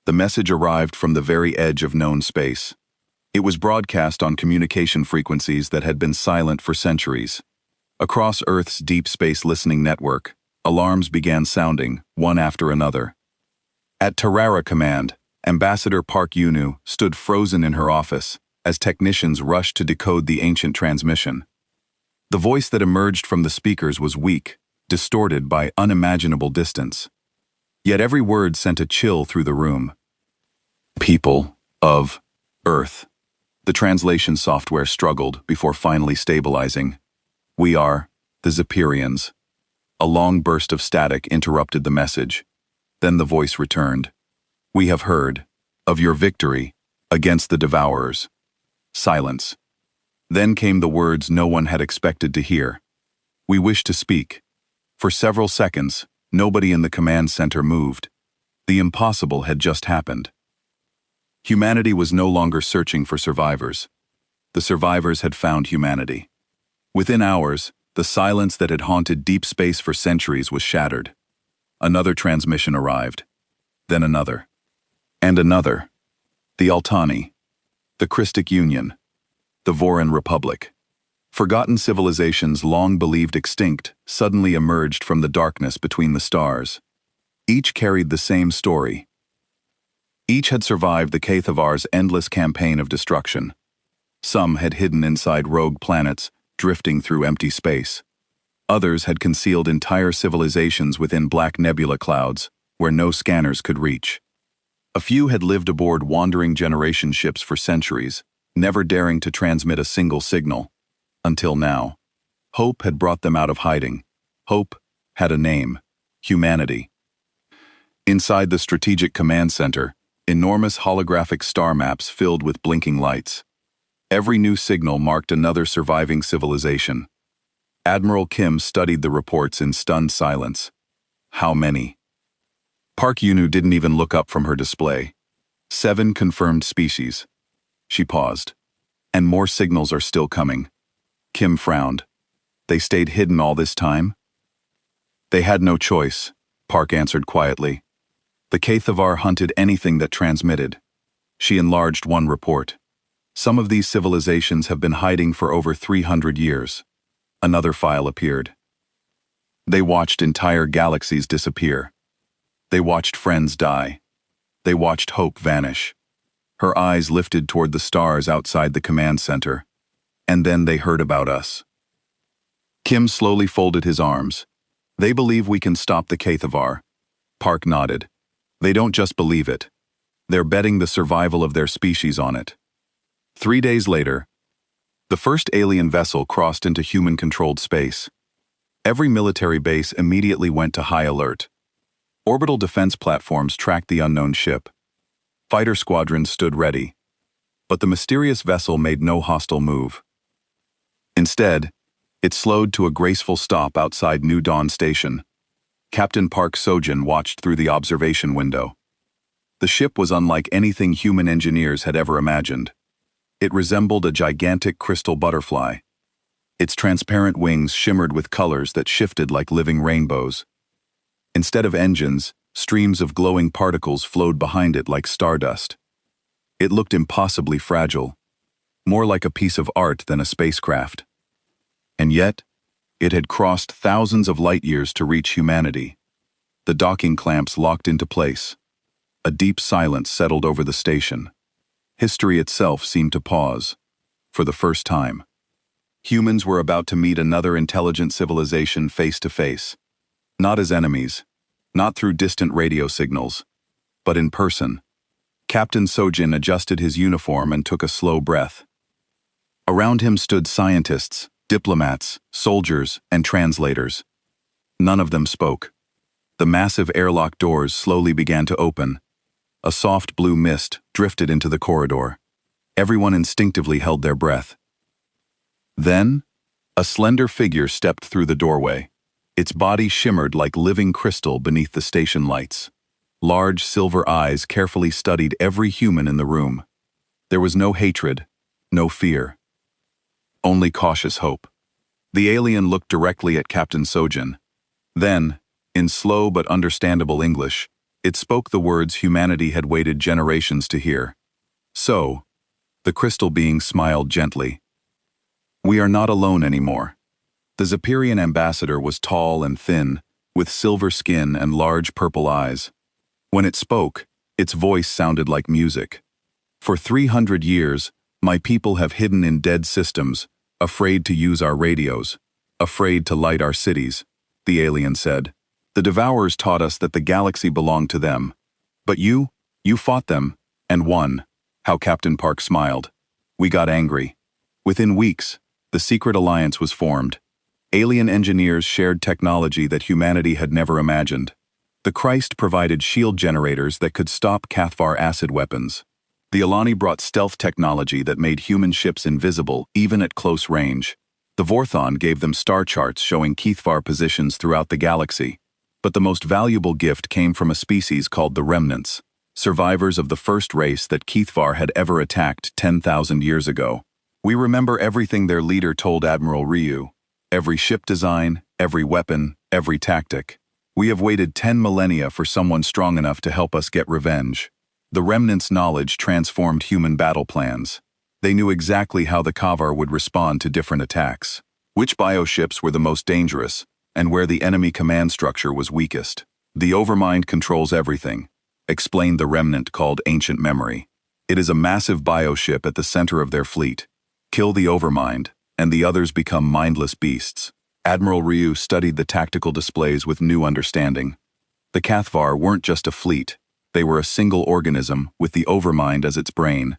The message arrived from the very edge of known space. It was broadcast on communication frequencies that had been silent for centuries. Across Earth's deep space listening network, alarms began sounding, one after another. At Terrara Command, Ambassador Park Yunu stood frozen in her office as technicians rushed to decode the ancient transmission. The voice that emerged from the speakers was weak, distorted by unimaginable distance. Yet every word sent a chill through the room. People of Earth. The translation software struggled before finally stabilizing. We are the Zephyrians. A long burst of static interrupted the message. Then the voice returned. We have heard of your victory against the Devourers. Silence. Then came the words no one had expected to hear. We wish to speak. For several seconds, nobody in the command center moved. The impossible had just happened. Humanity was no longer searching for survivors. The survivors had found humanity. Within hours, the silence that had haunted deep space for centuries was shattered. Another transmission arrived. Then another. And another. The Altani. The Christic Union. The Voran Republic. Forgotten civilizations long believed extinct suddenly emerged from the darkness between the stars. Each carried the same story. Each had survived the Cathavar's endless campaign of destruction. Some had hidden inside rogue planets, drifting through empty space. Others had concealed entire civilizations within black nebula clouds, where no scanners could reach. A few had lived aboard wandering generation ships for centuries, never daring to transmit a single signal. Until now. Hope had brought them out of hiding. Hope had a name: humanity. Inside the Strategic Command Center, enormous holographic star maps filled with blinking lights. Every new signal marked another surviving civilization. Admiral Kim studied the reports in stunned silence. How many? Park Yunu didn't even look up from her display. 7 confirmed species. She paused. And more signals are still coming. Kim frowned. They stayed hidden all this time? They had no choice, Park answered quietly. The Cathavar hunted anything that transmitted. She enlarged one report. Some of these civilizations have been hiding for over 300 years. Another file appeared. They watched entire galaxies disappear. They watched friends die. They watched hope vanish. Her eyes lifted toward the stars outside the command center. And then they heard about us. Kim slowly folded his arms. They believe we can stop the Cathavar. Park nodded. They don't just believe it. They're betting the survival of their species on it. 3 days later, the first alien vessel crossed into human-controlled space. Every military base immediately went to high alert. Orbital defense platforms tracked the unknown ship. Fighter squadrons stood ready. But the mysterious vessel made no hostile move. Instead, it slowed to a graceful stop outside New Dawn Station. Captain Park Sojin watched through the observation window. The ship was unlike anything human engineers had ever imagined. It resembled a gigantic crystal butterfly. Its transparent wings shimmered with colors that shifted like living rainbows. Instead of engines, streams of glowing particles flowed behind it like stardust. It looked impossibly fragile, more like a piece of art than a spacecraft. And yet, it had crossed thousands of light years to reach humanity. The docking clamps locked into place. A deep silence settled over the station. History itself seemed to pause. For the first time, humans were about to meet another intelligent civilization face to face. Not as enemies, not through distant radio signals, but in person. Captain Sojin adjusted his uniform and took a slow breath. Around him stood scientists, diplomats, soldiers, and translators. None of them spoke. The massive airlock doors slowly began to open. A soft blue mist drifted into the corridor. Everyone instinctively held their breath. Then, a slender figure stepped through the doorway. Its body shimmered like living crystal beneath the station lights. Large silver eyes carefully studied every human in the room. There was no hatred, no fear. Only cautious hope. The alien looked directly at Captain Sojin. Then, in slow but understandable English, It spoke the words humanity had waited generations to hear. So, the crystal being smiled gently. We are not alone anymore. The Zephyrian ambassador was tall and thin, with silver skin and large purple eyes. When it spoke, its voice sounded like music. For 300 years, my people have hidden in dead systems, afraid to use our radios, afraid to light our cities, the alien said. The Devourers taught us that the galaxy belonged to them. But you fought them, and won. How Captain Park smiled. We got angry. Within weeks, the secret alliance was formed. Alien engineers shared technology that humanity had never imagined. The Christ provided shield generators that could stop Cathvar acid weapons. The Alani brought stealth technology that made human ships invisible even at close range. The Vorthon gave them star charts showing Cathvar positions throughout the galaxy. But the most valuable gift came from a species called the Remnants, survivors of the first race that Cathvar had ever attacked 10,000 years ago. We remember everything their leader told Admiral Ryu. Every ship design, every weapon, every tactic. We have waited 10 millennia for someone strong enough to help us get revenge. The Remnants' knowledge transformed human battle plans. They knew exactly how the Kavar would respond to different attacks, which bioships were the most dangerous, and where the enemy command structure was weakest. The Overmind controls everything, explained the Remnant called Ancient Memory. It is a massive bioship at the center of their fleet. Kill the Overmind, and the others become mindless beasts. Admiral Ryu studied the tactical displays with new understanding. The Cathvar weren't just a fleet, they were a single organism with the Overmind as its brain.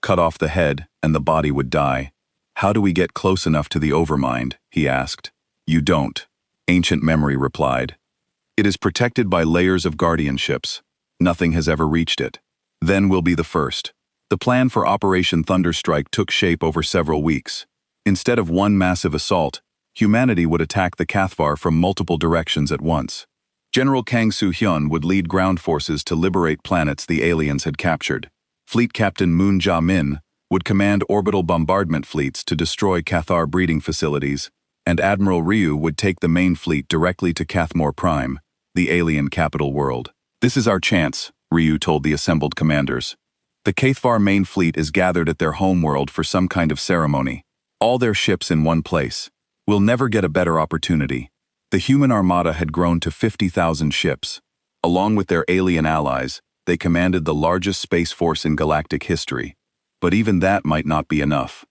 Cut off the head, and the body would die. How do we get close enough to the Overmind? He asked. You don't, Ancient Memory replied. It is protected by layers of guardianships. Nothing has ever reached it. Then we'll be the first. The plan for Operation Thunderstrike took shape over several weeks. Instead of one massive assault, humanity would attack the Cathvar from multiple directions at once. General Kang Soo-hyun would lead ground forces to liberate planets the aliens had captured. Fleet Captain Moon Ja-min would command orbital bombardment fleets to destroy Cathar breeding facilities, and Admiral Ryu would take the main fleet directly to Cathmor Prime, the alien capital world. This is our chance, Ryu told the assembled commanders. The Cathvar main fleet is gathered at their homeworld for some kind of ceremony. All their ships in one place. We'll never get a better opportunity. The human armada had grown to 50,000 ships. Along with their alien allies, they commanded the largest space force in galactic history. But even that might not be enough.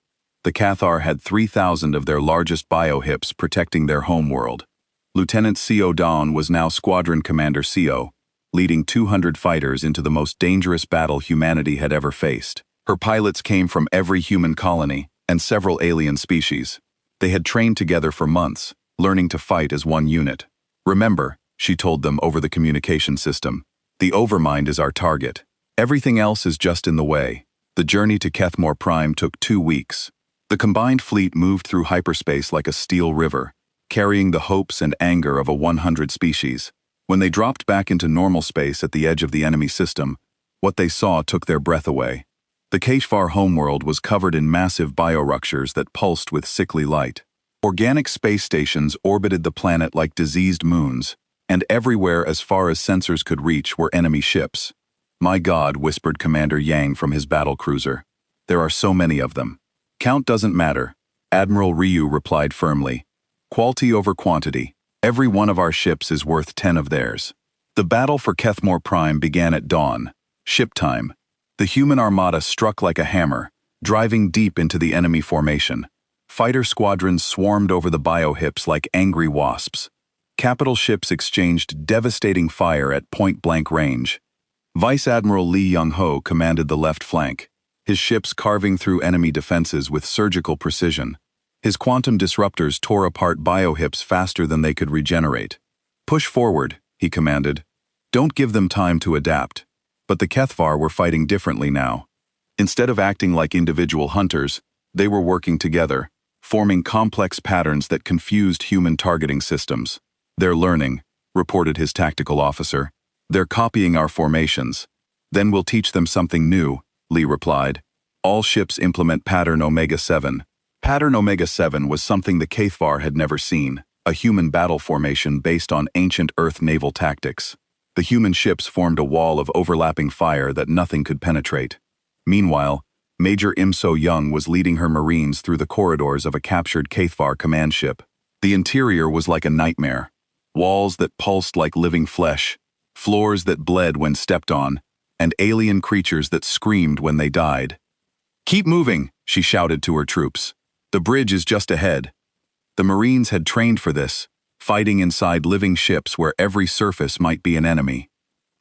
The Cathar had 3,000 of their largest biohips protecting their homeworld. Lieutenant Co. Dawn was now Squadron Commander Co., leading 200 fighters into the most dangerous battle humanity had ever faced. Her pilots came from every human colony and several alien species. They had trained together for months, learning to fight as one unit. Remember, she told them over the communication system, the Overmind is our target. Everything else is just in the way. The journey to Cathmor Prime took 2 weeks. The combined fleet moved through hyperspace like a steel river, carrying the hopes and anger of a 100 species. When they dropped back into normal space at the edge of the enemy system, what they saw took their breath away. The Cathvar homeworld was covered in massive bioruptures that pulsed with sickly light. Organic space stations orbited the planet like diseased moons, and everywhere as far as sensors could reach were enemy ships. My God, whispered Commander Yang from his battle cruiser. There are so many of them. Count doesn't matter, Admiral Ryu replied firmly. Quality over quantity. Every one of our ships is worth 10 of theirs. The battle for Cathmor Prime began at dawn. Ship time. The human armada struck like a hammer, driving deep into the enemy formation. Fighter squadrons swarmed over the biohips like angry wasps. Capital ships exchanged devastating fire at point-blank range. Vice Admiral Lee Young-ho commanded the left flank, his ships carving through enemy defenses with surgical precision. His quantum disruptors tore apart biohips faster than they could regenerate. Push forward, he commanded. Don't give them time to adapt. But the Cathvar were fighting differently now. Instead of acting like individual hunters, they were working together, forming complex patterns that confused human targeting systems. They're learning, reported his tactical officer. They're copying our formations. Then we'll teach them something new, Lee replied. All ships implement Pattern Omega-7. Pattern Omega-7 was something the Cathvar had never seen, a human battle formation based on ancient Earth naval tactics. The human ships formed a wall of overlapping fire that nothing could penetrate. Meanwhile, Major Im-So Young was leading her Marines through the corridors of a captured HFY command ship. The interior was like a nightmare. Walls that pulsed like living flesh, floors that bled when stepped on, and alien creatures that screamed when they died. "Keep moving," she shouted to her troops. "The bridge is just ahead." The Marines had trained for this, fighting inside living ships where every surface might be an enemy.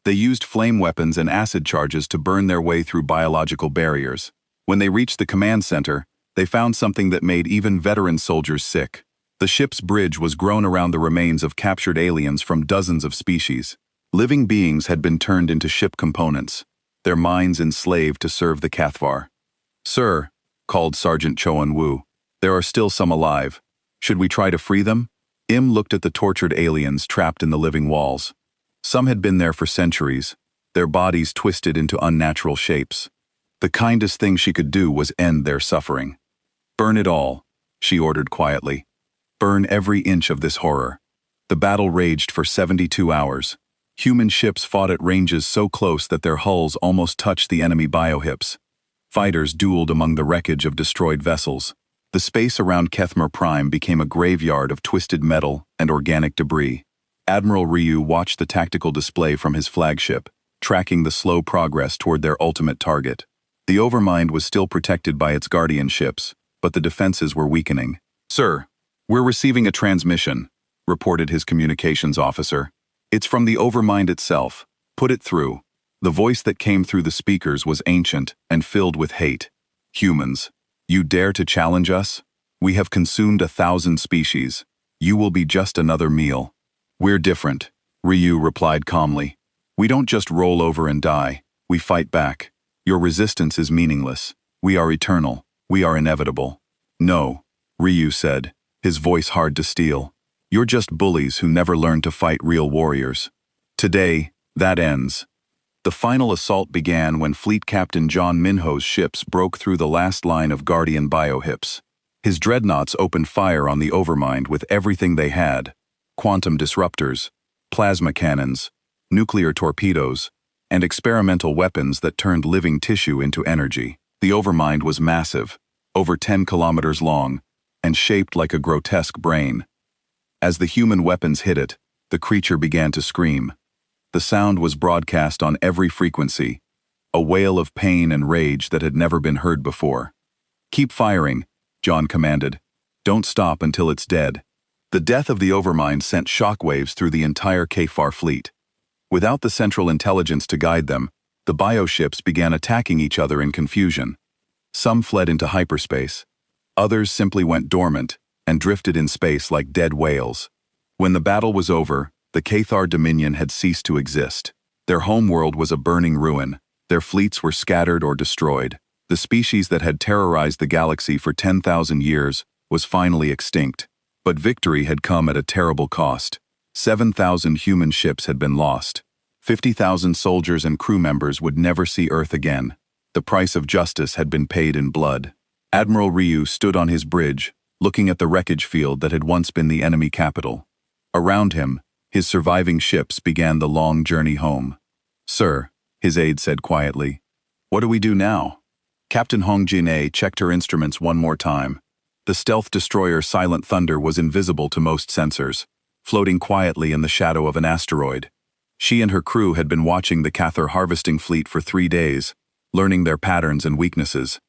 They used flame weapons and acid charges to burn their way through biological barriers. When they reached the command center, they found something that made even veteran soldiers sick. The ship's bridge was grown around the remains of captured aliens from dozens of species. Living beings had been turned into ship components, their minds enslaved to serve the HFY. "Sir," called Sergeant Choan Wu, "there are still some alive. Should we try to free them?" Im looked at the tortured aliens trapped in the living walls. Some had been there for centuries, their bodies twisted into unnatural shapes. The kindest thing she could do was end their suffering. "Burn it all," she ordered quietly. "Burn every inch of this horror." The battle raged for 72 hours. Human ships fought at ranges so close that their hulls almost touched the enemy biohips. Fighters dueled among the wreckage of destroyed vessels. The space around Kethmer Prime became a graveyard of twisted metal and organic debris. Admiral Ryu watched the tactical display from his flagship, tracking the slow progress toward their ultimate target. The Overmind was still protected by its guardian ships, but the defenses were weakening. "Sir, we're receiving a transmission," reported his communications officer. "It's from the Overmind itself. Put it through." The voice that came through the speakers was ancient and filled with hate. "Humans, you dare to challenge us? We have consumed 1,000 species. You will be just another meal." "We're different," Ryu replied calmly. "We don't just roll over and die, we fight back. Your resistance is meaningless. We are eternal. We are inevitable." "No," Ryu said, his voice hard to steel. "You're just bullies who never learned to fight real warriors. Today, that ends." The final assault began when Fleet Captain John Minho's ships broke through the last line of Guardian biohips. His dreadnoughts opened fire on the Overmind with everything they had: quantum disruptors, plasma cannons, nuclear torpedoes, and experimental weapons that turned living tissue into energy. The Overmind was massive, over 10 kilometers long, and shaped like a grotesque brain. As the human weapons hit it, the creature began to scream. The sound was broadcast on every frequency, a wail of pain and rage that had never been heard before. "Keep firing," John commanded. "Don't stop until it's dead." The death of the Overmind sent shockwaves through the entire HFY fleet. Without the central intelligence to guide them, the bioships began attacking each other in confusion. Some fled into hyperspace. Others simply went dormant and drifted in space like dead whales. When the battle was over, the HFY Dominion had ceased to exist. Their homeworld was a burning ruin. Their fleets were scattered or destroyed. The species that had terrorized the galaxy for 10,000 years was finally extinct. But victory had come at a terrible cost. 7,000 human ships had been lost. 50,000 soldiers and crew members would never see Earth again. The price of justice had been paid in blood. Admiral Ryu stood on his bridge, looking at the wreckage field that had once been the enemy capital. Around him, his surviving ships began the long journey home. "Sir," his aide said quietly, "what do we do now?" Captain Hong Jin-A checked her instruments one more time. The stealth destroyer Silent Thunder was invisible to most sensors, floating quietly in the shadow of an asteroid. She and her crew had been watching the HFY harvesting fleet for 3 days, learning their patterns and weaknesses.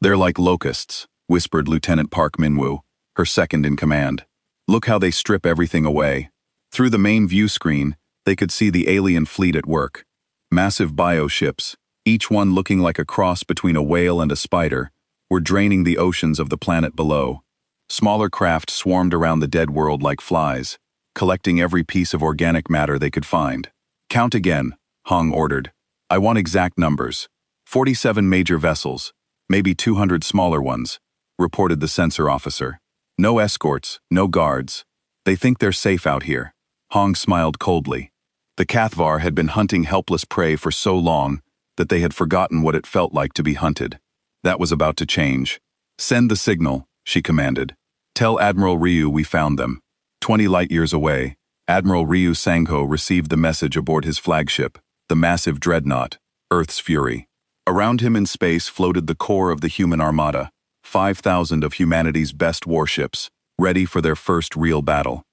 "They're like locusts," whispered Lieutenant Park Minwoo, her second in command. "Look how they strip everything away." Through the main view screen, they could see the alien fleet at work. Massive bioships, each one looking like a cross between a whale and a spider, were draining the oceans of the planet below. Smaller craft swarmed around the dead world like flies, collecting every piece of organic matter they could find. "Count again," Hong ordered. "I want exact numbers. 47 major vessels, maybe 200 smaller ones," reported the sensor officer. "No escorts, no guards. They think they're safe out here." Hong smiled coldly. The HFY had been hunting helpless prey for so long that they had forgotten what it felt like to be hunted. That was about to change. "Send the signal," she commanded. "Tell Admiral Ryu we found them. 20 light-years away, Admiral Ryu Sangho received the message aboard his flagship, the massive dreadnought, Earth's Fury. Around him in space floated the core of the human armada, 5,000 of humanity's best warships, ready for their first real battle.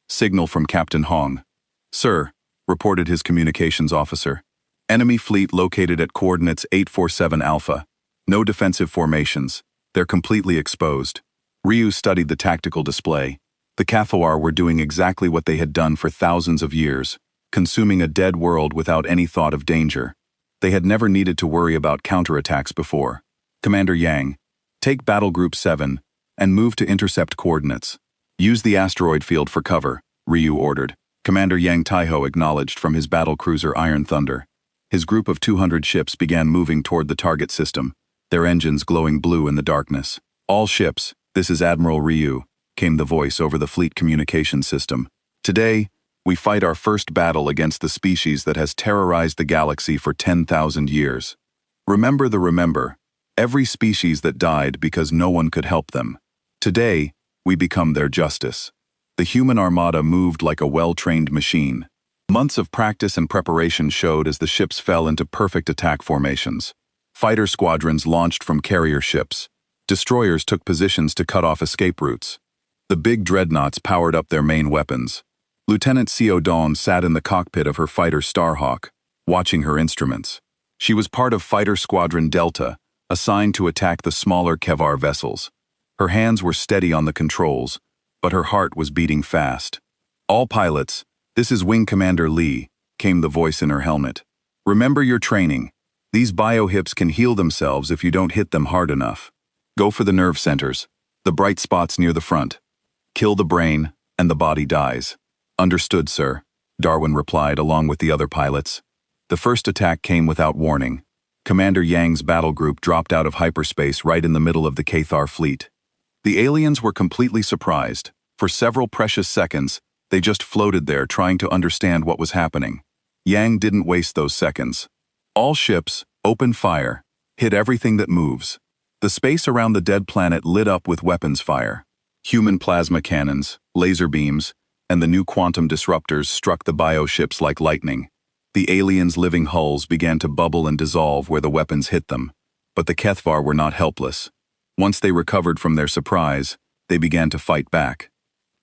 Signal from Captain Hong. "Sir," reported his communications officer. "Enemy fleet located at coordinates 847 Alpha. No defensive formations. They're completely exposed." Ryu studied the tactical display. The Cathawar were doing exactly what they had done for thousands of years, consuming a dead world without any thought of danger. They had never needed to worry about counterattacks before. "Commander Yang, take Battle Group 7 and move to intercept coordinates. Use the asteroid field for cover," Ryu ordered. Commander Yang Taiho acknowledged from his battle cruiser Iron Thunder. His group of 200 ships began moving toward the target system, their engines glowing blue in the darkness. "All ships, this is Admiral Ryu," came the voice over the fleet communication system. "Today, we fight our first battle against the species that has terrorized the galaxy for 10,000 years. Remember, every species that died because no one could help them. Today, we become their justice." The human armada moved like a well-trained machine. Months of practice and preparation showed as the ships fell into perfect attack formations. Fighter squadrons launched from carrier ships. Destroyers took positions to cut off escape routes. The big dreadnoughts powered up their main weapons. Lieutenant Seo Dawn sat in the cockpit of her fighter Starhawk, watching her instruments. She was part of Fighter Squadron Delta, assigned to attack the smaller Kevar vessels. Her hands were steady on the controls, but her heart was beating fast. "All pilots, this is Wing Commander Lee," came the voice in her helmet. "Remember your training. These biohips can heal themselves if you don't hit them hard enough. Go for the nerve centers, the bright spots near the front. Kill the brain, and the body dies." "Understood, sir," Darwin replied along with the other pilots. The first attack came without warning. Commander Yang's battle group dropped out of hyperspace right in the middle of the Cathar fleet. The aliens were completely surprised. For several precious seconds, they just floated there trying to understand what was happening. Yang didn't waste those seconds. "All ships, open fire. Hit everything that moves." The space around the dead planet lit up with weapons fire. Human plasma cannons, laser beams, and the new quantum disruptors struck the bioships like lightning. The aliens' living hulls began to bubble and dissolve where the weapons hit them, but the Kethvar were not helpless. Once they recovered from their surprise, they began to fight back.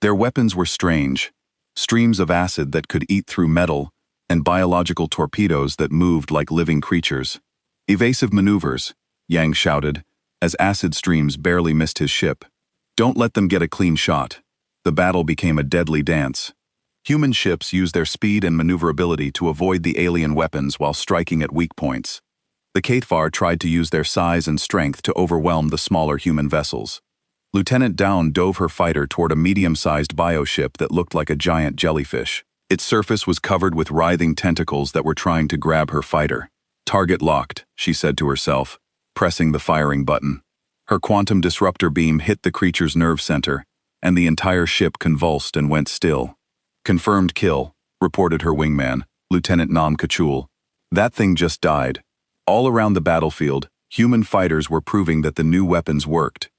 Their weapons were strange, streams of acid that could eat through metal, and biological torpedoes that moved like living creatures. "Evasive maneuvers," Yang shouted, as acid streams barely missed his ship. "Don't let them get a clean shot." The battle became a deadly dance. Human ships used their speed and maneuverability to avoid the alien weapons while striking at weak points. The Cathvar tried to use their size and strength to overwhelm the smaller human vessels. Lieutenant Down dove her fighter toward a medium-sized bioship that looked like a giant jellyfish. Its surface was covered with writhing tentacles that were trying to grab her fighter. "Target locked," she said to herself, pressing the firing button. Her quantum disruptor beam hit the creature's nerve center, and the entire ship convulsed and went still. "Confirmed kill," reported her wingman, Lieutenant Nam Kachul. "That thing just died." All around the battlefield, human fighters were proving that the new weapons worked.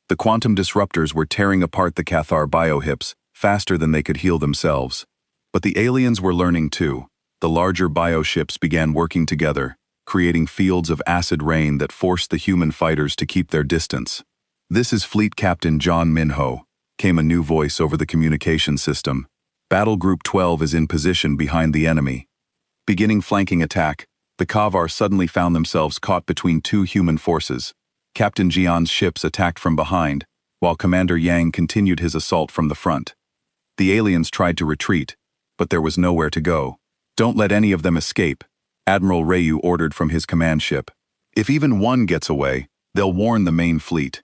The quantum disruptors were tearing apart the Cathar biohips faster than they could heal themselves. But the aliens were learning too. The larger bioships began working together, creating fields of acid rain that forced the human fighters to keep their distance. "This is Fleet Captain John Minho," came a new voice over the communication system. "Battle Group 12 is in position behind the enemy." Beginning flanking attack, the Kavar suddenly found themselves caught between two human forces. Captain Jian's ships attacked from behind, while Commander Yang continued his assault from the front. The aliens tried to retreat, but there was nowhere to go. "Don't let any of them escape," Admiral Ryu ordered from his command ship. "If even one gets away, they'll warn the main fleet."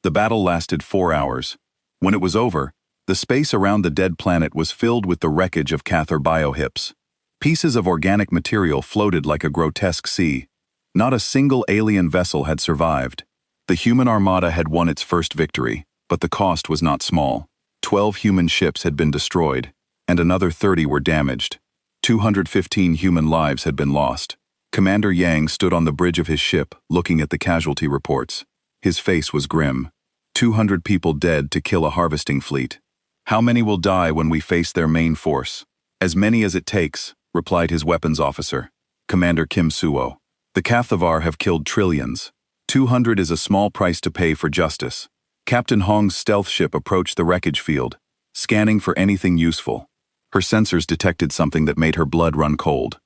The battle lasted 4 hours. When it was over, the space around the dead planet was filled with the wreckage of Cathar biohips. Pieces of organic material floated like a grotesque sea. Not a single alien vessel had survived. The human armada had won its first victory, but the cost was not small. 12 human ships had been destroyed, and another 30 were damaged. 215 human lives had been lost. Commander Yang stood on the bridge of his ship, looking at the casualty reports. His face was grim. 200 people dead to kill a harvesting fleet. How many will die when we face their main force? As many as it takes, replied his weapons officer, Commander Kim Suo. The Cathavar have killed trillions. 200 is a small price to pay for justice. Captain Hong's stealth ship approached the wreckage field, scanning for anything useful. Her sensors detected something that made her blood run cold.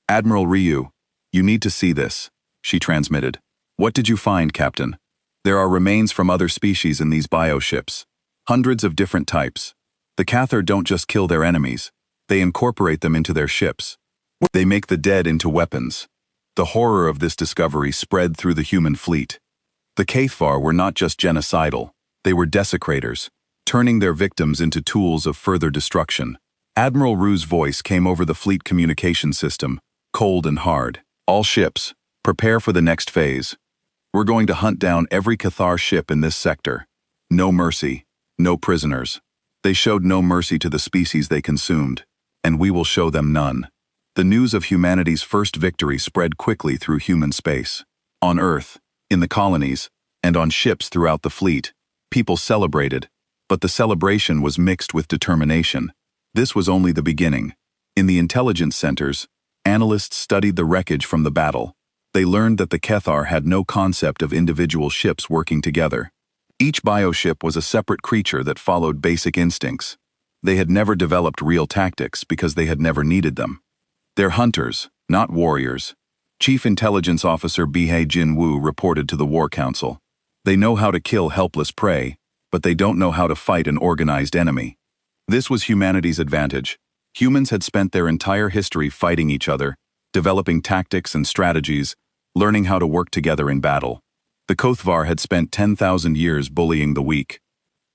Admiral Ryu, you need to see this, she transmitted. What did you find, Captain? There are remains from other species in these bioships. Hundreds of different types. The Cathar don't just kill their enemies, they incorporate them into their ships. They make the dead into weapons. The horror of this discovery spread through the human fleet. The Cathar were not just genocidal, they were desecrators, turning their victims into tools of further destruction. Admiral Ryu's voice came over the fleet communication system, cold and hard. All ships, prepare for the next phase. We're going to hunt down every Cathar ship in this sector. No mercy. No prisoners. They showed no mercy to the species they consumed, and we will show them none. The news of humanity's first victory spread quickly through human space. On Earth, in the colonies, and on ships throughout the fleet, people celebrated, but the celebration was mixed with determination. This was only the beginning. In the intelligence centers, analysts studied the wreckage from the battle. They learned that the Cathar had no concept of individual ships working together. Each bioship was a separate creature that followed basic instincts. They had never developed real tactics because they had never needed them. They're hunters, not warriors. Chief Intelligence Officer Bihei Jin-woo reported to the War Council. They know how to kill helpless prey, but they don't know how to fight an organized enemy. This was humanity's advantage. Humans had spent their entire history fighting each other, developing tactics and strategies, learning how to work together in battle. The Kothvar had spent 10,000 years bullying the weak.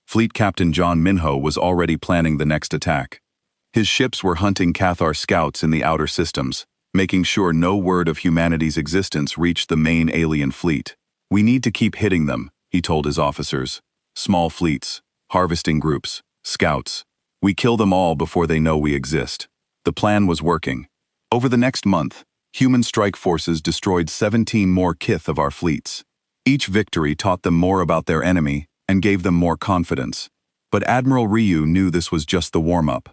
Fleet Captain John Minho was already planning the next attack. His ships were hunting Cathar scouts in the outer systems, making sure no word of humanity's existence reached the main alien fleet. We need to keep hitting them, he told his officers. Small fleets, harvesting groups, scouts. We kill them all before they know we exist. The plan was working. Over the next month, human strike forces destroyed 17 more kith of our fleets. Each victory taught them more about their enemy and gave them more confidence. But Admiral Ryu knew this was just the warm-up.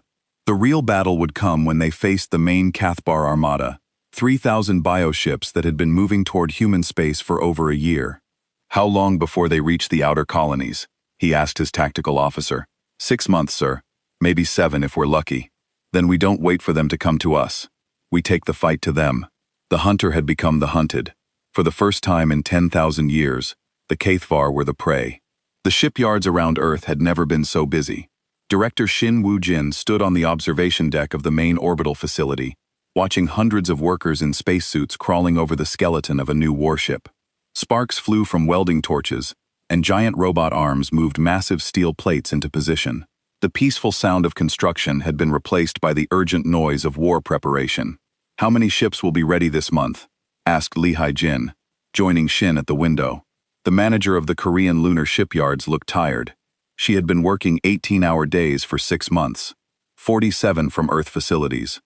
The real battle would come when they faced the main Cathbar Armada, 3,000 bioships that had been moving toward human space for over a year. How long before they reached the outer colonies? He asked his tactical officer. 6 months, sir. Maybe 7 if we're lucky. Then we don't wait for them to come to us. We take the fight to them. The hunter had become the hunted. For the first time in 10,000 years, the Cathvar were the prey. The shipyards around Earth had never been so busy. Director Shin Woo-jin stood on the observation deck of the main orbital facility, watching hundreds of workers in spacesuits crawling over the skeleton of a new warship. Sparks flew from welding torches, and giant robot arms moved massive steel plates into position. The peaceful sound of construction had been replaced by the urgent noise of war preparation. How many ships will be ready this month? Asked Lee Hai-jin, joining Shin at the window. The manager of the Korean lunar shipyards looked tired. She had been working 18-hour days for 6 months, 47 from Earth facilities.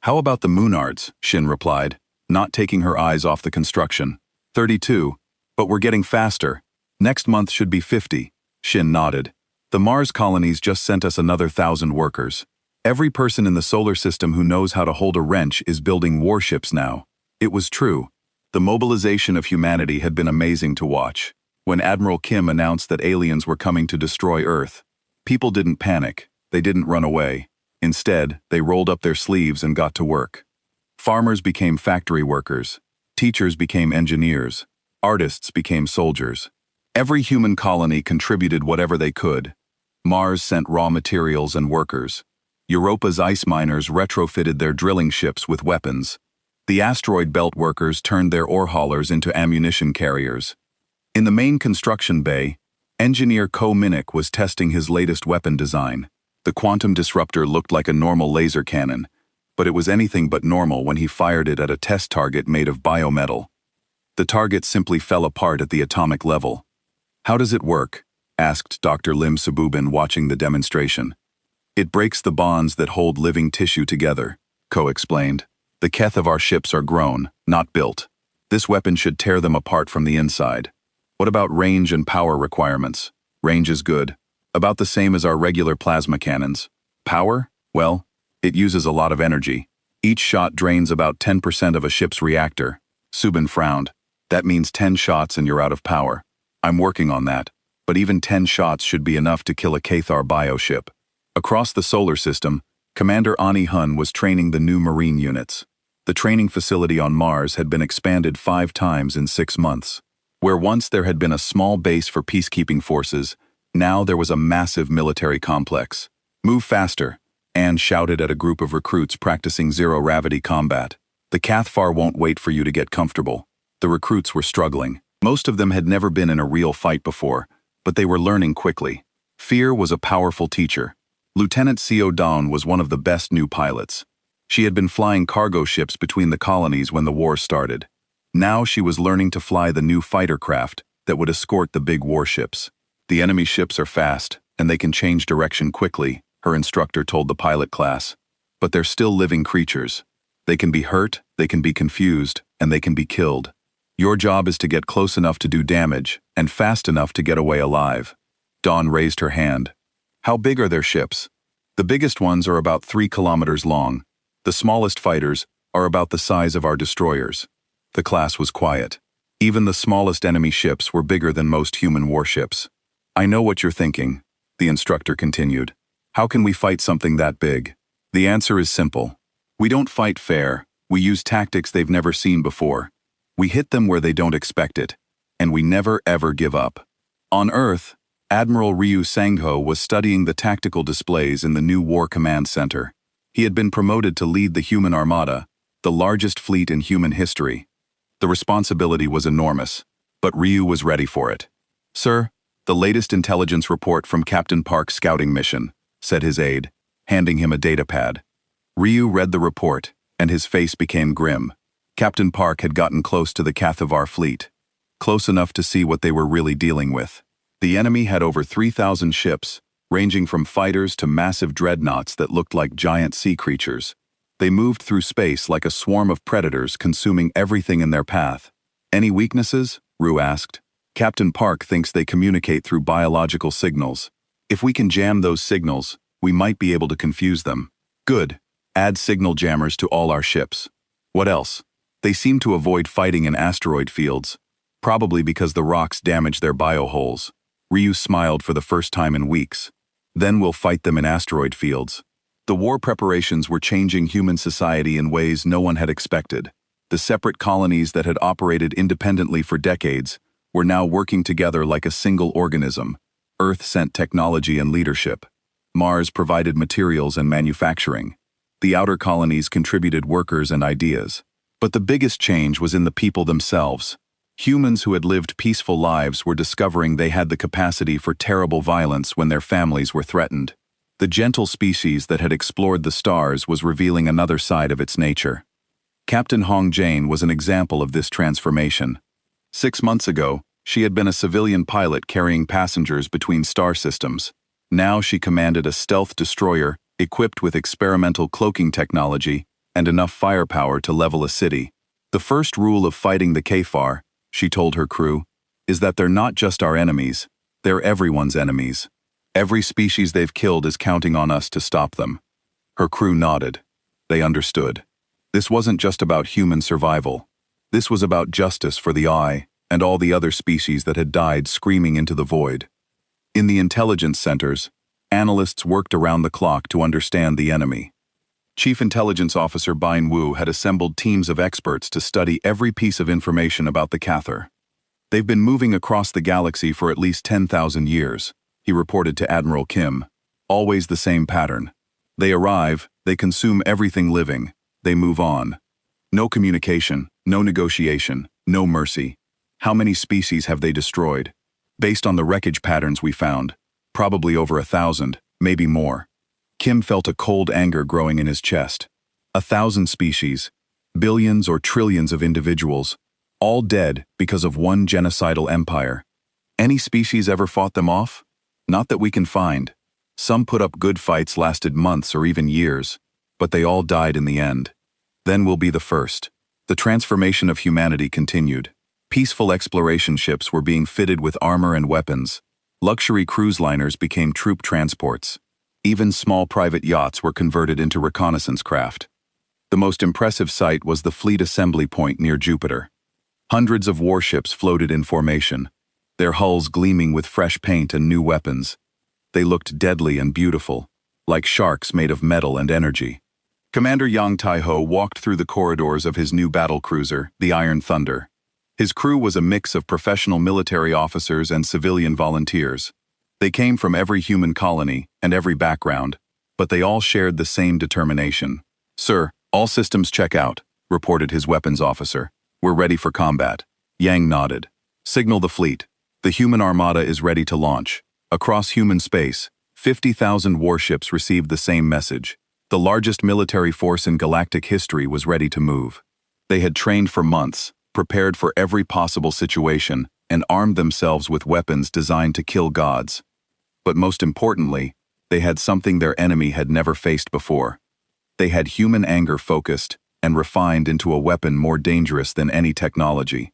How about the Moonards? Shin replied, not taking her eyes off the construction. 32, but we're getting faster. Next month should be 50. Shin nodded. The Mars colonies just sent us another 1,000 workers. Every person in the solar system who knows how to hold a wrench is building warships now. It was true. The mobilization of humanity had been amazing to watch. When Admiral Kim announced that aliens were coming to destroy Earth, people didn't panic, they didn't run away. Instead, they rolled up their sleeves and got to work. Farmers became factory workers, teachers became engineers, artists became soldiers. Every human colony contributed whatever they could. Mars sent raw materials and workers. Europa's ice miners retrofitted their drilling ships with weapons. The asteroid belt workers turned their ore haulers into ammunition carriers. In the main construction bay, engineer Ko Minnick was testing his latest weapon design. The quantum disruptor looked like a normal laser cannon, but it was anything but normal when he fired it at a test target made of biometal. The target simply fell apart at the atomic level. How does it work? Asked Dr. Lim Sabubin watching the demonstration. It breaks the bonds that hold living tissue together, Ko explained. The keth of our ships are grown, not built. This weapon should tear them apart from the inside. What about range and power requirements? Range is good. About the same as our regular plasma cannons. Power? Well, it uses a lot of energy. Each shot drains about 10% of a ship's reactor. Subin frowned. That means 10 shots and you're out of power. I'm working on that. But even 10 shots should be enough to kill a Cathar bioship. Across the solar system, Commander Ani Hun was training the new Marine units. The training facility on Mars had been expanded 5 times in 6 months. Where once there had been a small base for peacekeeping forces, now there was a massive military complex. Move faster, Anne shouted at a group of recruits practicing zero-gravity combat. The Cathar won't wait for you to get comfortable. The recruits were struggling. Most of them had never been in a real fight before, but they were learning quickly. Fear was a powerful teacher. Lieutenant Seo Dawn was one of the best new pilots. She had been flying cargo ships between the colonies when the war started. Now she was learning to fly the new fighter craft that would escort the big warships. The enemy ships are fast, and they can change direction quickly, her instructor told the pilot class. But they're still living creatures. They can be hurt, they can be confused, and they can be killed. Your job is to get close enough to do damage, and fast enough to get away alive. Dawn raised her hand. How big are their ships? The biggest ones are about 3 kilometers long. The smallest fighters are about the size of our destroyers. The class was quiet. Even the smallest enemy ships were bigger than most human warships. I know what you're thinking, the instructor continued. How can we fight something that big? The answer is simple. We don't fight fair. We use tactics they've never seen before. We hit them where they don't expect it. And we never ever give up. On Earth, Admiral Ryu Sangho was studying the tactical displays in the new War Command Center. He had been promoted to lead the human Armada, the largest fleet in human history. The responsibility was enormous, but Ryu was ready for it. Sir, the latest intelligence report from Captain Park's scouting mission, said his aide, handing him a datapad. Ryu read the report, and his face became grim. Captain Park had gotten close to the Cathavar fleet, close enough to see what they were really dealing with. The enemy had over 3,000 ships, ranging from fighters to massive dreadnoughts that looked like giant sea creatures. They moved through space like a swarm of predators consuming everything in their path. Any weaknesses? Ryu asked. Captain Park thinks they communicate through biological signals. If we can jam those signals, we might be able to confuse them. Good. Add signal jammers to all our ships. What else? They seem to avoid fighting in asteroid fields, probably because the rocks damage their bioholes. Ryu smiled for the first time in weeks. Then we'll fight them in asteroid fields. The war preparations were changing human society in ways no one had expected. The separate colonies that had operated independently for decades were now working together like a single organism. Earth sent technology and leadership. Mars provided materials and manufacturing. The outer colonies contributed workers and ideas. But the biggest change was in the people themselves. Humans who had lived peaceful lives were discovering they had the capacity for terrible violence when their families were threatened. The gentle species that had explored the stars was revealing another side of its nature. Captain Hong Jane was an example of this transformation. 6 months ago, she had been a civilian pilot carrying passengers between star systems. Now she commanded a stealth destroyer equipped with experimental cloaking technology and enough firepower to level a city. The first rule of fighting the Cathar, she told her crew, is that they're not just our enemies, they're everyone's enemies. Every species they've killed is counting on us to stop them. Her crew nodded. They understood. This wasn't just about human survival. This was about justice for the Eye and all the other species that had died screaming into the void. In the intelligence centers, analysts worked around the clock to understand the enemy. Chief Intelligence Officer Bin Wu had assembled teams of experts to study every piece of information about the Cathar. They've been moving across the galaxy for at least 10,000 years, he reported to Admiral Kim. Always the same pattern. They arrive, they consume everything living, they move on. No communication, no negotiation, no mercy. How many species have they destroyed? Based on the wreckage patterns we found, probably over 1,000, maybe more. Kim felt a cold anger growing in his chest. 1,000 species, billions or trillions of individuals, all dead because of one genocidal empire. Any species ever fought them off? Not that we can find. Some put up good fights lasted months or even years, but they all died in the end. Then we'll be the first. The transformation of humanity continued. Peaceful exploration ships were being fitted with armor and weapons. Luxury cruise liners became troop transports. Even small private yachts were converted into reconnaissance craft. The most impressive sight was the fleet assembly point near Jupiter. Hundreds of warships floated in formation, their hulls gleaming with fresh paint and new weapons. They looked deadly and beautiful, like sharks made of metal and energy. Commander Yang Tai-ho walked through the corridors of his new battlecruiser, the Iron Thunder. His crew was a mix of professional military officers and civilian volunteers. They came from every human colony and every background, but they all shared the same determination. "Sir, all systems check out," reported his weapons officer. "We're ready for combat." Yang nodded. "Signal the fleet. The human armada is ready to launch." Across human space, 50,000 warships received the same message. The largest military force in galactic history was ready to move. They had trained for months, prepared for every possible situation, and armed themselves with weapons designed to kill gods. But most importantly, they had something their enemy had never faced before. They had human anger focused and refined into a weapon more dangerous than any technology.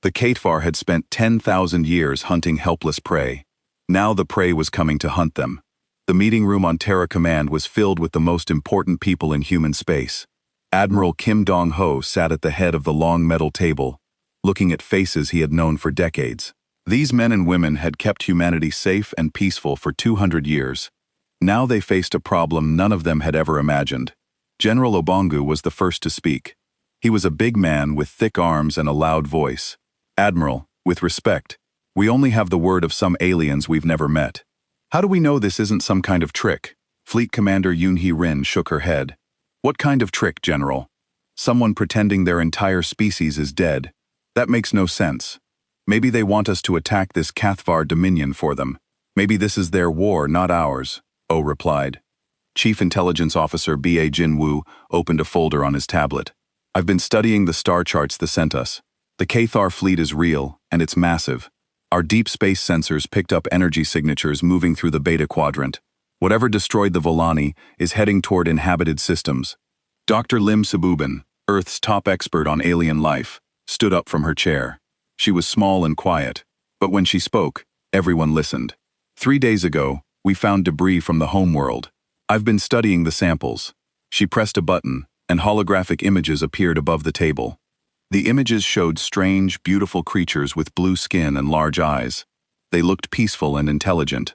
The HFY had spent 10,000 years hunting helpless prey. Now the prey was coming to hunt them. The meeting room on Terra Command was filled with the most important people in human space. Admiral Kim Dong-ho sat at the head of the long metal table, looking at faces he had known for decades. These men and women had kept humanity safe and peaceful for 200 years. Now they faced a problem none of them had ever imagined. General Obongu was the first to speak. He was a big man with thick arms and a loud voice. "Admiral, with respect, we only have the word of some aliens we've never met. How do we know this isn't some kind of trick?" Fleet Commander Yoon-hee Rin shook her head. "What kind of trick, General? Someone pretending their entire species is dead. That makes no sense. Maybe they want us to attack this HFY dominion for them. Maybe this is their war, not ours," Oh replied. Chief Intelligence Officer B.A. Jin-woo opened a folder on his tablet. "I've been studying the star charts they sent us. The HFY fleet is real, and it's massive. Our deep space sensors picked up energy signatures moving through the Beta Quadrant. Whatever destroyed the Volani is heading toward inhabited systems." Dr. Lim Sabubin, Earth's top expert on alien life, stood up from her chair. She was small and quiet, but when she spoke, everyone listened. "3 days ago, we found debris from the homeworld. I've been studying the samples." She pressed a button, and holographic images appeared above the table. The images showed strange, beautiful creatures with blue skin and large eyes. They looked peaceful and intelligent.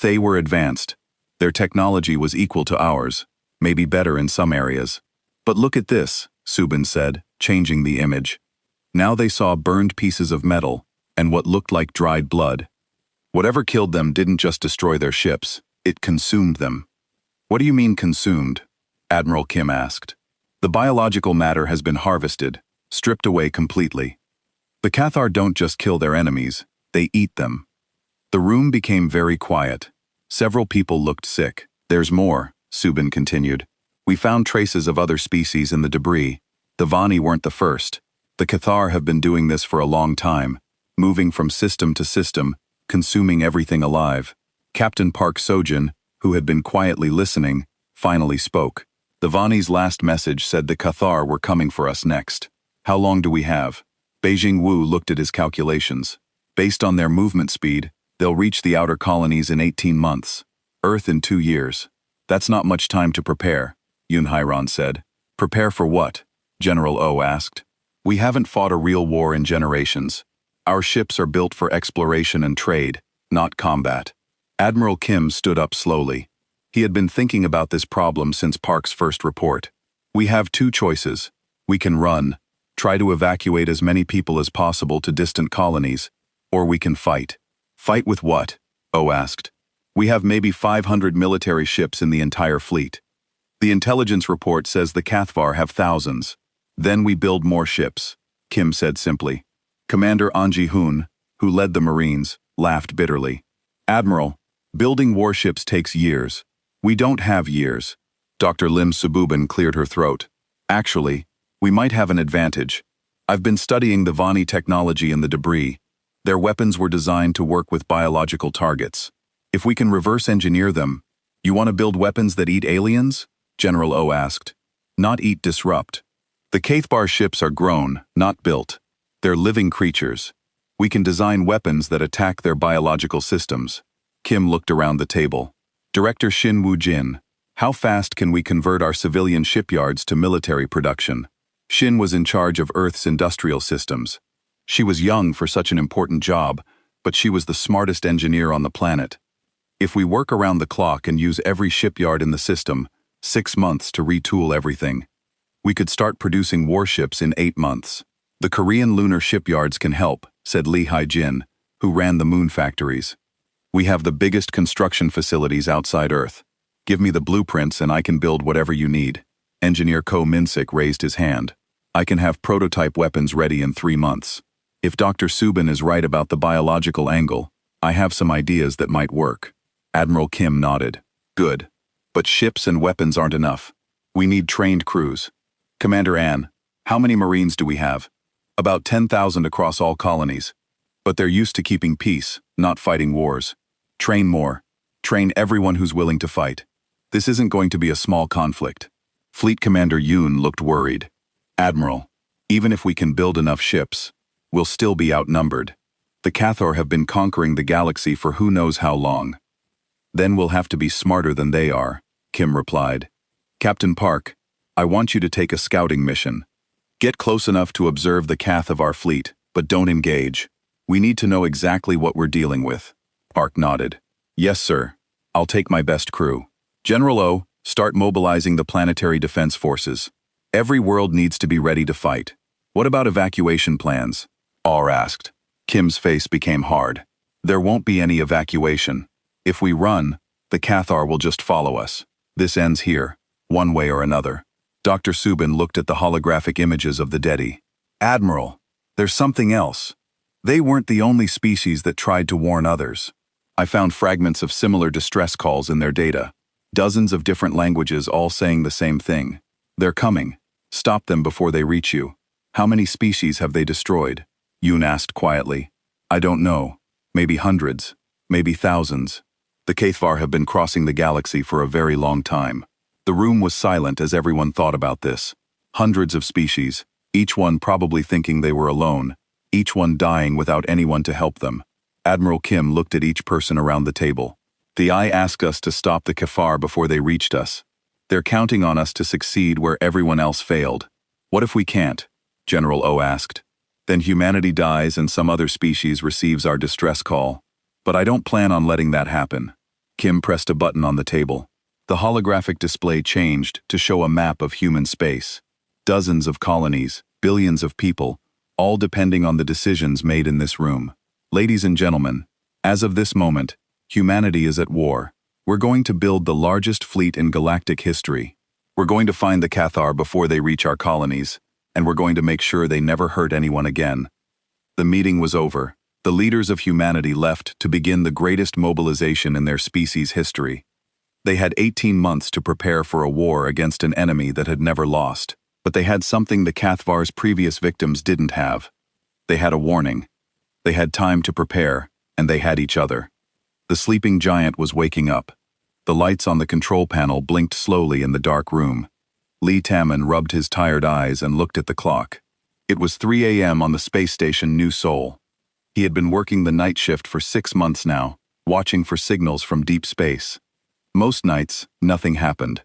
They were advanced. Their technology was equal to ours, maybe better in some areas. "But look at this," Subin said, changing the image. Now they saw burned pieces of metal and what looked like dried blood. Whatever killed them didn't just destroy their ships, it consumed them. "What do you mean consumed?" Admiral Kim asked. "The biological matter has been harvested, stripped away completely. The HFY don't just kill their enemies, they eat them." The room became very quiet. Several people looked sick. "There's more," Subin continued. "We found traces of other species in the debris. The Vani weren't the first. The HFY have been doing this for a long time, moving from system to system, consuming everything alive." Captain Park Sojin, who had been quietly listening, finally spoke. "The Vani's last message said the HFY were coming for us next. How long do we have?" Beijing Wu looked at his calculations. "Based on their movement speed, they'll reach the outer colonies in 18 months. Earth in 2 years. That's not much time to prepare," Yoon Hairon said. "Prepare for what?" General O asked. "We haven't fought a real war in generations. Our ships are built for exploration and trade, not combat." Admiral Kim stood up slowly. He had been thinking about this problem since Park's first report. "We have 2 choices. We can run, try to evacuate as many people as possible to distant colonies, or we can fight." "Fight with what?" O asked. "We have maybe 500 military ships in the entire fleet. The intelligence report says the HFY have thousands. Then we build more ships," Kim said simply. Commander An Ji-hoon, who led the Marines, laughed bitterly. "Admiral, building warships takes years. We don't have years." Dr. Lim Sabubin cleared her throat. "Actually, we might have an advantage. I've been studying the Vani technology in the debris. Their weapons were designed to work with biological targets. If we can reverse engineer them—" "You want to build weapons that eat aliens?" General O asked. "Not eat, disrupt. The HFY ships are grown, not built. They're living creatures. We can design weapons that attack their biological systems. Kim looked around the table. Director Shin Woo-jin, how fast can we convert our civilian shipyards to military production? Shin was in charge of Earth's industrial systems. She was young for such an important job, but she was the smartest engineer on the planet. If we work around the clock and use every shipyard in the system, 6 months to retool everything, we could start producing warships in 8 months. The Korean lunar shipyards can help, said Lee Hae-jin, who ran the moon factories. We have the biggest construction facilities outside Earth. Give me the blueprints and I can build whatever you need. Engineer Ko Min-sik raised his hand. I can have prototype weapons ready in 3 months. If Dr. Subin is right about the biological angle, I have some ideas that might work. Admiral Kim nodded. Good. But ships and weapons aren't enough. We need trained crews. Commander Ann, how many Marines do we have? About 10,000 across all colonies. But they're used to keeping peace, not fighting wars. Train more. Train everyone who's willing to fight. This isn't going to be a small conflict. Fleet Commander Yoon looked worried. Admiral, even if we can build enough ships, we'll still be outnumbered. The Cathar have been conquering the galaxy for who knows how long. Then we'll have to be smarter than they are, Kim replied. Captain Park, I want you to take a scouting mission. Get close enough to observe the Cath of our fleet, but don't engage. We need to know exactly what we're dealing with. Park nodded. Yes, sir. I'll take my best crew. General O, start mobilizing the planetary defense forces. Every world needs to be ready to fight. What about evacuation plans? Orr asked. Kim's face became hard. There won't be any evacuation. If we run, the Cathar will just follow us. This ends here, one way or another. Dr. Subin looked at the holographic images of the Dedi. Admiral, there's something else. They weren't the only species that tried to warn others. I found fragments of similar distress calls in their data. Dozens of different languages all saying the same thing. They're coming. Stop them before they reach you. How many species have they destroyed? Yoon asked quietly. I don't know. Maybe hundreds. Maybe thousands. The Cathar have been crossing the galaxy for a very long time. The room was silent as everyone thought about this. Hundreds of species, each one probably thinking they were alone, each one dying without anyone to help them. Admiral Kim looked at each person around the table. The Eye asked us to stop the Cathar before they reached us. They're counting on us to succeed where everyone else failed. What if we can't? General O asked. Then humanity dies and some other species receives our distress call. But I don't plan on letting that happen. Kim pressed a button on the table. The holographic display changed to show a map of human space. Dozens of colonies, billions of people, all depending on the decisions made in this room. Ladies and gentlemen, as of this moment, humanity is at war. We're going to build the largest fleet in galactic history. We're going to find the Cathar before they reach our colonies, and we're going to make sure they never hurt anyone again. The meeting was over. The leaders of humanity left to begin the greatest mobilization in their species' history. They had 18 months to prepare for a war against an enemy that had never lost, but they had something the Cathvar's previous victims didn't have. They had a warning. They had time to prepare, and they had each other. The sleeping giant was waking up. The lights on the control panel blinked slowly in the dark room. Lee Tamman rubbed his tired eyes and looked at the clock. It was 3 a.m. on the space station New Seoul. He had been working the night shift for 6 months now, watching for signals from deep space. Most nights, nothing happened.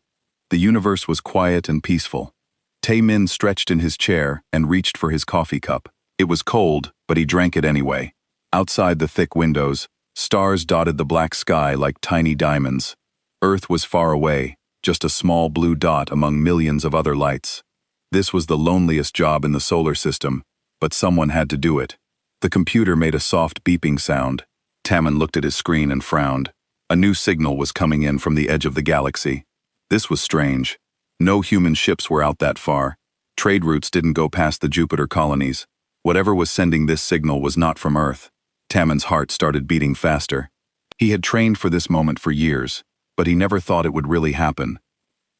The universe was quiet and peaceful. Tae-min stretched in his chair and reached for his coffee cup. It was cold, but he drank it anyway. Outside the thick windows, stars dotted the black sky like tiny diamonds. Earth was far away, just a small blue dot among millions of other lights. This was the loneliest job in the solar system, but someone had to do it. The computer made a soft beeping sound. Tamman looked at his screen and frowned. A new signal was coming in from the edge of the galaxy. This was strange. No human ships were out that far. Trade routes didn't go past the Jupiter colonies. Whatever was sending this signal was not from Earth. Tamman's heart started beating faster. He had trained for this moment for years, but he never thought it would really happen.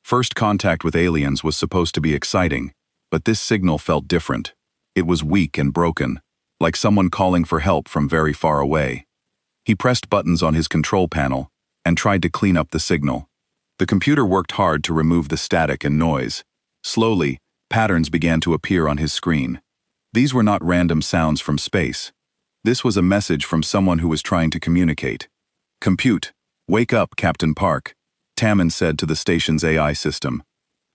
First contact with aliens was supposed to be exciting, but this signal felt different. It was weak and broken, like someone calling for help from very far away. He pressed buttons on his control panel and tried to clean up the signal. The computer worked hard to remove the static and noise. Slowly, patterns began to appear on his screen. These were not random sounds from space. This was a message from someone who was trying to communicate. "Compute. Wake up, Captain Park," Tammin said to the station's AI system.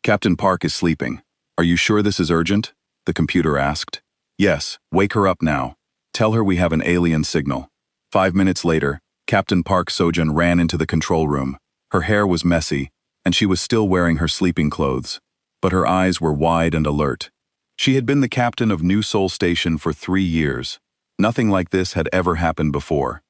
"Captain Park is sleeping. Are you sure this is urgent?" the computer asked. "Yes, wake her up now. Tell her we have an alien signal." 5 minutes later, Captain Park Sojun ran into the control room. Her hair was messy, and she was still wearing her sleeping clothes, but her eyes were wide and alert. She had been the captain of New Seoul Station for 3 years. Nothing like this had ever happened before.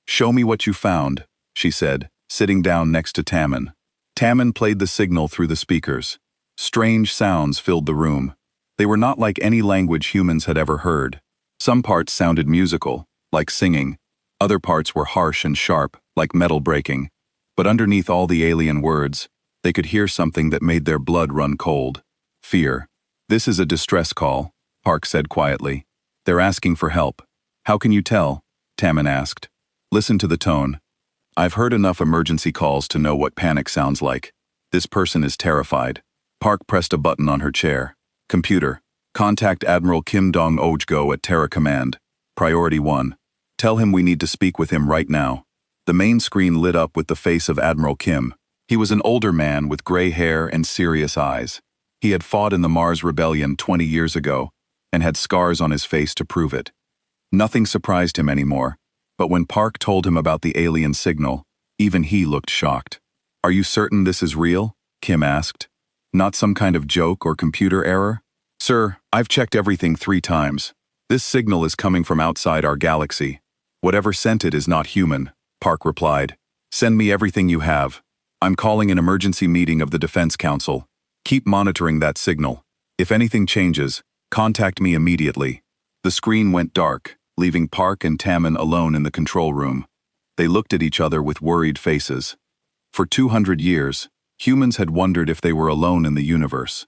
"Show me what you found," she said, sitting down next to Tammin. Tammin played the signal through the speakers. Strange sounds filled the room. They were not like any language humans had ever heard. Some parts sounded musical, like singing. Other parts were harsh and sharp, like metal breaking. But underneath all the alien words, they could hear something that made their blood run cold. Fear. "This is a distress call," Park said quietly. "They're asking for help." "How can you tell?" Tammin asked. "Listen to the tone. I've heard enough emergency calls to know what panic sounds like. This person is terrified." Park pressed a button on her chair. "Computer, contact Admiral Kim Dong-ojgo at Terra Command. Priority 1. Tell him we need to speak with him right now." The main screen lit up with the face of Admiral Kim. He was an older man with gray hair and serious eyes. He had fought in the Mars Rebellion 20 years ago and had scars on his face to prove it. Nothing surprised him anymore, but when Park told him about the alien signal, even he looked shocked. "Are you certain this is real?" Kim asked. "Not some kind of joke or computer error?" "Sir, I've checked everything 3 times. This signal is coming from outside our galaxy. Whatever sent it is not human," Park replied. "Send me everything you have. I'm calling an emergency meeting of the Defense Council. Keep monitoring that signal. If anything changes, contact me immediately." The screen went dark, leaving Park and Tammin alone in the control room. They looked at each other with worried faces. For 200 years, humans had wondered if they were alone in the universe.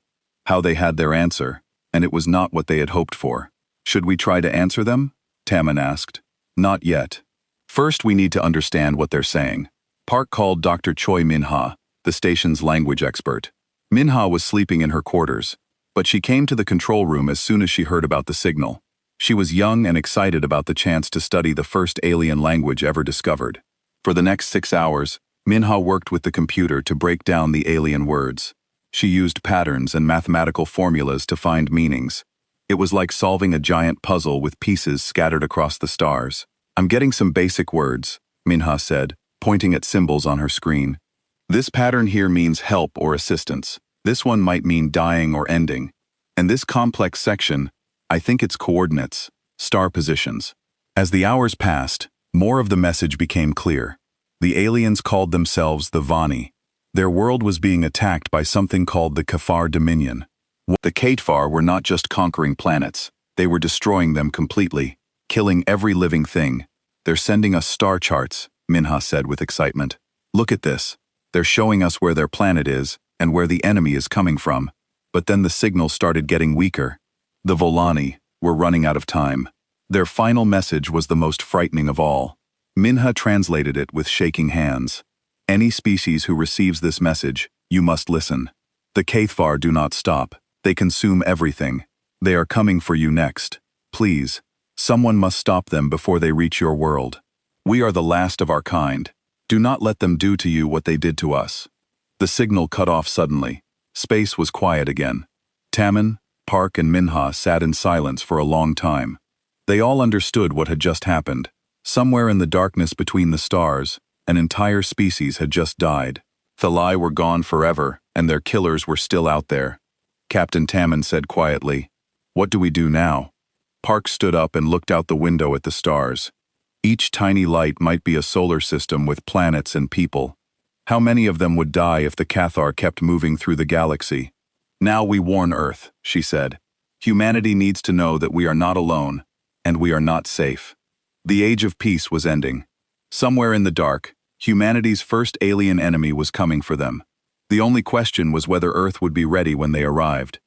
How they had their answer, and it was not what they had hoped for. "Should we try to answer them?" Tammin asked. "Not yet. First, we need to understand what they're saying." Park called Dr. Choi Minha, the station's language expert. Minha was sleeping in her quarters, but she came to the control room as soon as she heard about the signal. She was young and excited about the chance to study the first alien language ever discovered. For the next 6 hours, Minha worked with the computer to break down the alien words. She used patterns and mathematical formulas to find meanings. It was like solving a giant puzzle with pieces scattered across the stars. "I'm getting some basic words," Minha said, pointing at symbols on her screen. "This pattern here means help or assistance. This one might mean dying or ending. And this complex section, I think it's coordinates, star positions." As the hours passed, more of the message became clear. The aliens called themselves the Vani. Their world was being attacked by something called the Kafar Dominion. The Kafar were not just conquering planets, they were destroying them completely, killing every living thing. "They're sending us star charts," Minha said with excitement. "Look at this. They're showing us where their planet is and where the enemy is coming from." But then the signal started getting weaker. The Volani were running out of time. Their final message was the most frightening of all. Minha translated it with shaking hands. "Any species who receives this message, you must listen. The Kafar do not stop. They consume everything. They are coming for you next. Please, someone must stop them before they reach your world. We are the last of our kind. Do not let them do to you what they did to us." The signal cut off suddenly. Space was quiet again. Tammin, Park, and Minha sat in silence for a long time. They all understood what had just happened. Somewhere in the darkness between the stars, an entire species had just died. Thalai were gone forever, and their killers were still out there. Captain Tammin said quietly, "What do we do now?" Park stood up and looked out the window at the stars. Each tiny light might be a solar system with planets and people. How many of them would die if the Cathar kept moving through the galaxy? "Now we warn Earth," she said. "Humanity needs to know that we are not alone, and we are not safe." The age of peace was ending. Somewhere in the dark, humanity's first alien enemy was coming for them. The only question was whether Earth would be ready when they arrived.